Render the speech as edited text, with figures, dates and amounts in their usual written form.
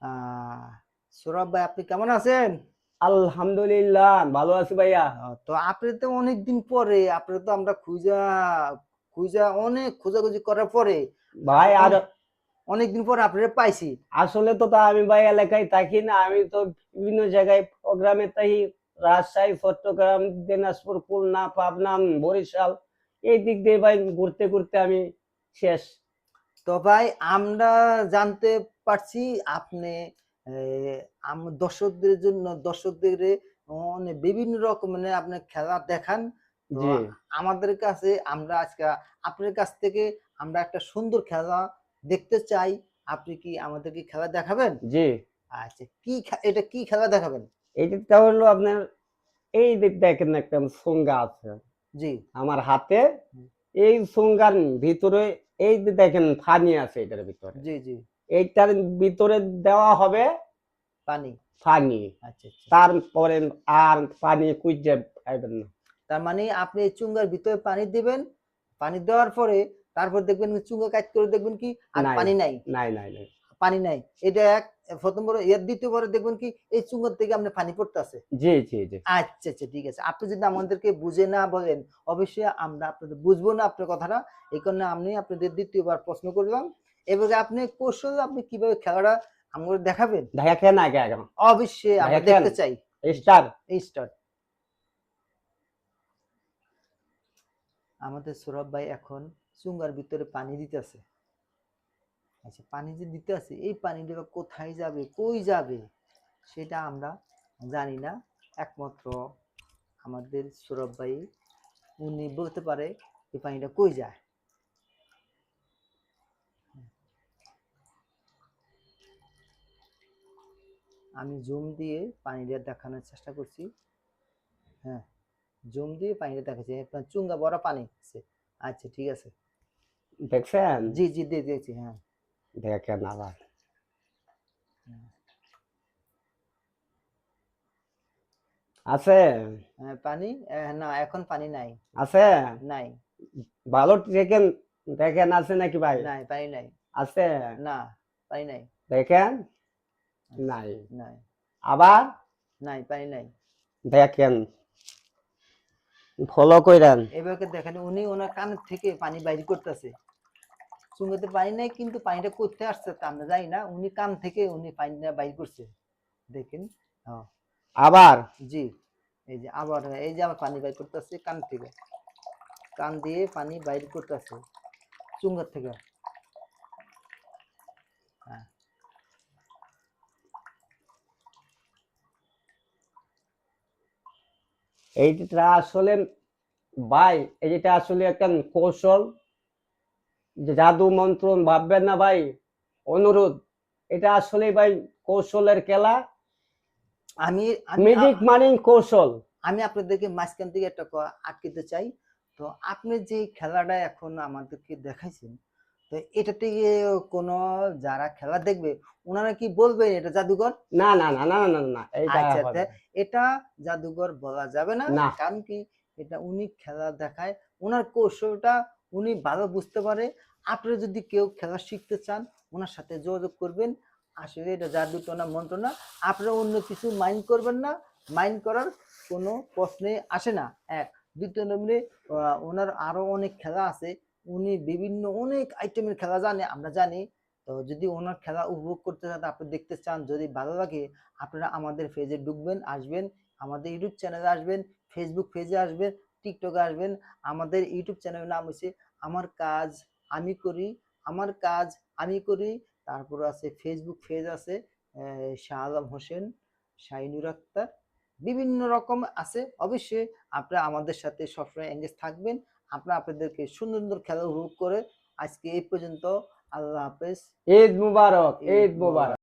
আহ সৌরভ ভাই, আপনি কেমন আছেন? আলহামদুলিল্লাহ ভালো আছি ভাইয়া। তো আপনি তো অনেকদিন পরে, আপনি তো আমরা খুঁজা খুঁজা অনেক খোঁজাখুঁজি করার পরে ভাই আর অনেকদিন পরে আপনারা পাইছি। আসলে তো আমি ভাই এলাকায় থাকি না, আমি তো বিভিন্ন জায়গায় প্রোগ্রামে থাকি। রাজশাহী, চট্টগ্রাম, দিনাজপুর, খুলনা, পাবনা, বরিশাল, এই দিক দিয়ে ভাই ঘুরতে ঘুরতে আমি শেষ। তো ভাই, আমরা জানতে পারছি আপনি দর্শকদের জন্য দর্শকদের অনেক বিভিন্ন রকমের আপনি খেলা দেখান। তো জি আমাদের কাছে আমরা আজকে আপনার কাছ থেকে আমরা একটা সুন্দর খেলা দেখতে চাই। আপনি কি আমাদেরকে খেলা দেখাবেন? জি আচ্ছা, এটা কি খেলা দেখাবেন? এইটা হলো আপনার, এই দিক দেখেন একটা সংজ্ঞা আছে জি। আমার হাতে। এই সংজ্ঞার ভিতরে এই যে দেখেন ফানি আছে, এটার ভিতরে জি জি। এইটার ভিতরে দেওয়া হবে পানি। পানি। আচ্ছা আচ্ছা। তারপরে আর পানি খুঁজে পাইবেন না। তার মানে আপনি এই চুঙ্গার ভিতরে পানি দিবেন, পানি দেওয়ার পরে তারপর দেখবেন চুঙ্গা কাট করে দেখবেন কি আর নাই পানি নাই। নাই নাই নাই। পানি নাই। এটা এক প্রথম বড়, এর দ্বিতীয় বারে দেখবেন কি এই চুঙ্গার থেকে আপনি পানি পড়তেছে। জি জি জি। আচ্ছা আচ্ছা, ঠিক আছে। আপনি যদি আমাদেরকে বুঝে না বলেন, অবশ্যই আমরা আপনাদের বুঝবো না আপনার কথাটা। এই কারণে আমি আপনাদের দ্বিতীয়বার প্রশ্ন করলাম। এবারে আপনি কৌশল আপনি কিভাবে খেলাটা আমাদের দেখাবেন? দেখেন আগে আগে অবশ্যই আমরা দেখেন দেখতে চাই। স্টার। এই স্টার্ট। আমাদের সৌরভ ভাই এখন চুঙ্গার ভিতরে পানি দিতেছে। আচ্ছা, পানি যে দিতে আছে, এই পানিটা কোথায় যাবে, কই যাবে, সেটা আমরা জানি না। একমাত্র আমাদের সৌরভ ভাই উনি বলতে পারে এই পানিটা কই যায়। আমি জুম দিয়ে পানিটা দেখানোর চেষ্টা করছি। হ্যাঁ, জুম দিয়ে পানিটা দেখাচ্ছি, আপনার চুঙ্গা ভরা পানি আছে। আচ্ছা, ঠিক আছে। দেখছেন? জি জি, দেখছি। হ্যাঁ। দেখেন আবার আছে হ্যাঁ, পানি না, এখন পানি নাই। আছে নাই। ভালো দেখেন, দেখেন আছে নাকি ভাই? নাই, পানি নাই। আছে না, পানি নাই। দেখেন। আচ্ছা, নাই নাই। আবার নাই, পানি নাই। দেখেন, ফলো কইরেন। এবারে দেখেন উনি ওনার কানের থেকে পানি বাইর করতেছে। চুঙ্গাতে পানি নাই, কিন্তু পানিটা করতে আসছে তা আমরা জানি না। উনি কান থেকে উনি পানিটা বাইর করছে। দেখেন। হ্যাঁ। আবার জি। এই যে আবার, এই যে আবার পানি বাইর করতেছে কান থেকে। কান দিয়ে পানি বাইর করতেছে চুঙ্গার থেকে। হ্যাঁ। এইটা আসলে ভাই, এইটা আসলে একটা কৌশল, জাদু মন্ত্র ভাববেন না ভাই, অনুরোধ। এটা আসলে ভাই কৌশলের খেলা। আমি আমি ম্যাজিক মানে কৌশল। আমি আপনাদেরকে মাঝখান থেকে একটা আটকিতে চাই। তো আপনি যে খেলাটা এখন আমাদেরকে দেখাইছেন, তো এটা থেকে কোনো যারা খেলা দেখবে ওনারা কি বলবেন এটা জাদুঘর? না না না না না না, এইটা আচ্ছা, হবে না। এটা জাদুঘর বলা যাবে না। না। কারণ কি, এটা উনি খেলা দেখায়, ওনার কৌশলটা উনি ভালো বুঝতে পারে। আপনারা যদি কেউ খেলা শিখতে চান, ওনার সাথে যোগাযোগ করবেন। আসলে এটা জাদু টোনা মন্ত্র না। আপনারা অন্য কিছু মাইন্ড করবেন না। মাইন্ড করার কোনো প্রশ্নে আসে না। এক, দ্বিতীয় নম্বরে ওনার আরো অনেক খেলা আছে। উনি বিভিন্ন অনেক আইটেমের খেলা জানে, আমরা জানি। তো যদি ওনার খেলা উপভোগ করতে চান, আপনি দেখতে চান, যদি ভালো লাগে, আপনারা আমাদের পেজে ঢুকবেন, আসবেন, আমাদের ইউটিউব চ্যানেলে আসবেন, ফেসবুক পেজে আসবেন, টিকটকে আসবেন। আমাদের ইউটিউব চ্যানেলের নাম হচ্ছে আমার কাজ আমি করি, আমার কাজ আমি করি। তারপর আছে ফেসবুক পেজ আছে শাহ আলম হোসেন, শাহিনুর আক্তার, বিভিন্ন রকম আছে। অবশ্যই আপনারা আমাদের সাথে সবসময় এঙ্গেজ থাকবেন। আমরা আপনাদেরকে সুন্দর সুন্দর খেলা উপভোগ করে আজকে এই পর্যন্ত। আল্লাহ হাফেজ। ঈদ মুবারক, ঈদ ঈদ মোবারক। মুবারক।